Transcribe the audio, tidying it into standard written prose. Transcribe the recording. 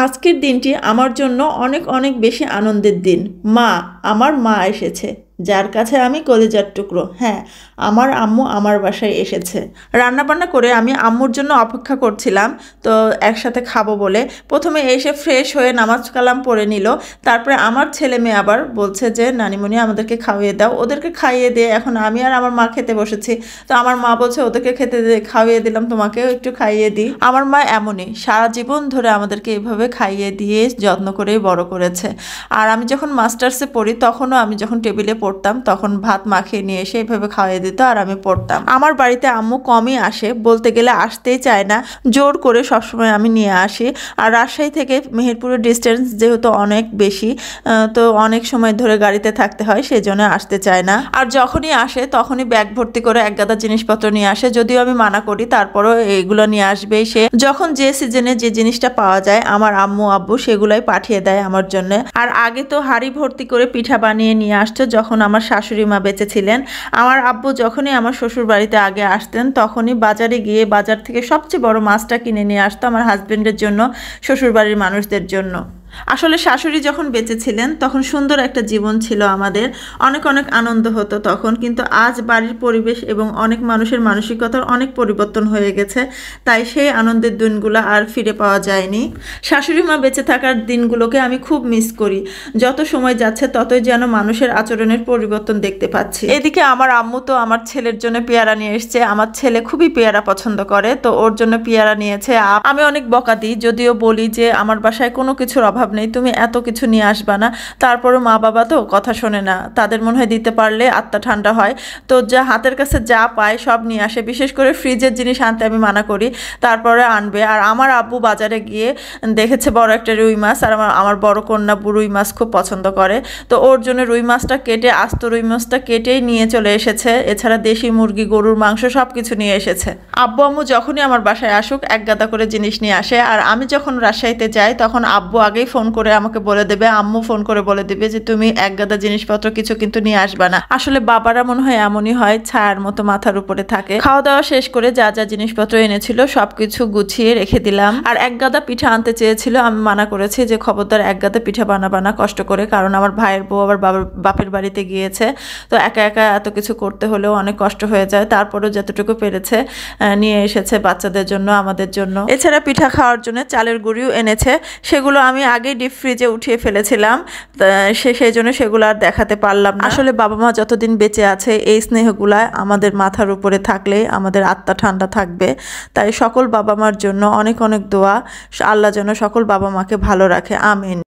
আজকের দিনটি আমার জন্য অনেক অনেক বেশি আনন্দের দিন। আমার মা এসেছে, যার কাছে আমি কলিজার টুকরো। হ্যাঁ, আমার আম্মু আমার বাসায় এসেছে। রান্নাবান্না করে আমি আম্মুর জন্য অপেক্ষা করছিলাম, তো একসাথে খাবো বলে। প্রথমে এসে ফ্রেশ হয়ে নামাজ কালাম পড়ে নিল। তারপরে আমার ছেলে মেয়ে আবার বলছে যে নানিমণি আমাদেরকে খাইয়ে দাও। ওদেরকে খাইয়ে দিয়ে এখন আমি আর আমার মা খেতে বসেছি। তো আমার মা বলছে ওদেরকে খাইয়ে দিলাম, তোমাকেও একটু খাইয়ে দিই। আমার মা এমনই, সারা জীবন ধরে আমাদেরকে এভাবে খাইয়ে দিয়ে যত্ন করেই বড় করেছে। আর আমি যখন মাস্টার্সে পড়ি তখনও আমি যখন টেবিলে পড়তাম তখন ভাত মাখিয়ে নিয়ে এসে এইভাবে খাওয়াই দিত আর আমি পড়তাম। আমার বাড়িতে আম্মু কমই আসে, বলতে গেলে আসতেই চায় না, জোর করে সবসময় আমি নিয়ে আসি। আর রাজশাহী থেকে মেহেরপুরের ডিস্টেন্স যেহেতু অনেক বেশি, তো অনেক সময় ধরে গাড়িতে থাকতে হয়, সেই জন্য আসতে চায় না। আর যখনই আসে তখনই ব্যাগ ভর্তি করে এক গাদা জিনিসপত্র নিয়ে আসে, যদিও আমি মানা করি তারপরও এগুলো নিয়ে আসবেই সে। যখন যে সিজনে যে জিনিসটা পাওয়া যায় আমার আম্মু আব্বু সেগুলাই পাঠিয়ে দেয় আমার জন্য। আর আগে তো হাঁড়ি ভর্তি করে পিঠা বানিয়ে নিয়ে আসতো যখন আমার শাশুড়ি মা বেঁচে ছিলেন। আমার আব্বু যখনই আমার শ্বশুর বাড়িতে আগে আসতেন তখনই বাজারে গিয়ে বাজার থেকে সবচেয়ে বড় মাছটা কিনে নিয়ে আসতো আমার হাজবেন্ডের জন্য, শ্বশুর বাড়ির মানুষদের জন্য। আসলে শাশুড়ি যখন বেঁচে ছিলেন তখন সুন্দর একটা জীবন ছিল আমাদের, অনেক অনেক আনন্দ হতো তখন। কিন্তু আজ বাড়ির পরিবেশ এবং অনেক মানুষের মানসিকতার অনেক পরিবর্তন হয়ে গেছে, তাই সেই আনন্দের দিনগুলো আর ফিরে পাওয়া যায়নি। শাশুড়ি মা বেঁচে থাকার দিনগুলোকে আমি খুব মিস করি। যত সময় যাচ্ছে ততই যেন মানুষের আচরণের পরিবর্তন দেখতে পাচ্ছি। এদিকে আমার আম্মু তো আমার ছেলের জন্য পেয়ারা নিয়ে এসছে। আমার ছেলে খুবই পেয়ারা পছন্দ করে, তো ওর জন্য পেয়ারা নিয়েছে। আমি অনেক বকা দিই, যদিও বলি যে আমার বাসায় কোনো কিছুর অভাব নেই, তুমি এত কিছু নিয়ে আসবা না। তারপরও মা বাবা তো কথা শোনে না, তাদের মনে হয় দিতে পারলে আত্মা ঠান্ডা হয়, তো যা হাতের কাছে যা পায় সব নিয়ে আসে। বিশেষ করে ফ্রিজের জিনিস আনতে আমি মানা করি, তারপরে আনবে। আর আমার আব্বু বাজারে গিয়ে দেখেছে বড় একটা রুই মাছ, আর আমার বড় কন্যা রুই মাছ খুব পছন্দ করে, তো ওর জন্য রুই মাছটা কেটে আস্ত রুই মাছটা কেটেই নিয়ে চলে এসেছে। এছাড়া দেশি মুরগি গরুর মাংস সব কিছু নিয়ে এসেছে। আব্বু আম্মু যখনই আমার বাসায় আসুক এক গাদা করে জিনিস নিয়ে আসে। আর আমি যখন রাজশাহীতে যাই তখন আব্বু আগেই ফোন করে আমাকে বলে দেবে, আম্মু ফোন করে বলে দেবে যে তুমি এক গাদা জিনিসপত্র কিছু কিন্তু নিয়ে আসবা না। আসলে বাবারা মনে হয় এমনই হয়, ছায়ার মতো মাথার উপরে থাকে। খাওয়া দাওয়া শেষ করে যা যা জিনিসপত্র এনেছিল সবকিছু গুছিয়ে রেখে দিলাম। আর এক গাদা পিঠা আনতে চেয়েছিল, আমি মানা করেছি যে খবরদার এক গাদা পিঠা বানাবা না কষ্ট করে, কারণ আমার ভাইয়ের বউ আবার বাপের বাড়িতে গিয়েছে, তো একা একা এত কিছু করতে হলেও অনেক কষ্ট হয়ে যায়। তারপরেও যতটুকু পেরেছে নিয়ে এসেছে বাচ্চাদের জন্য, আমাদের জন্য। এছাড়া পিঠা খাওয়ার জন্য চালের গুঁড়িও এনেছে, সেগুলো আমি আগেই ডিপ ফ্রিজে উঠিয়ে ফেলেছিলাম, সেই জন্য সেগুলো আর দেখাতে পারলাম না। আসলে বাবা মা যতদিন বেঁচে আছে এই স্নেহগুলা আমাদের মাথার উপরে থাকলে আমাদের আত্মা ঠান্ডা থাকবে। তাই সকল বাবা মার জন্য অনেক অনেক দোয়া, আল্লাহ যেন সকল বাবা মাকে ভালো রাখে, আমিন।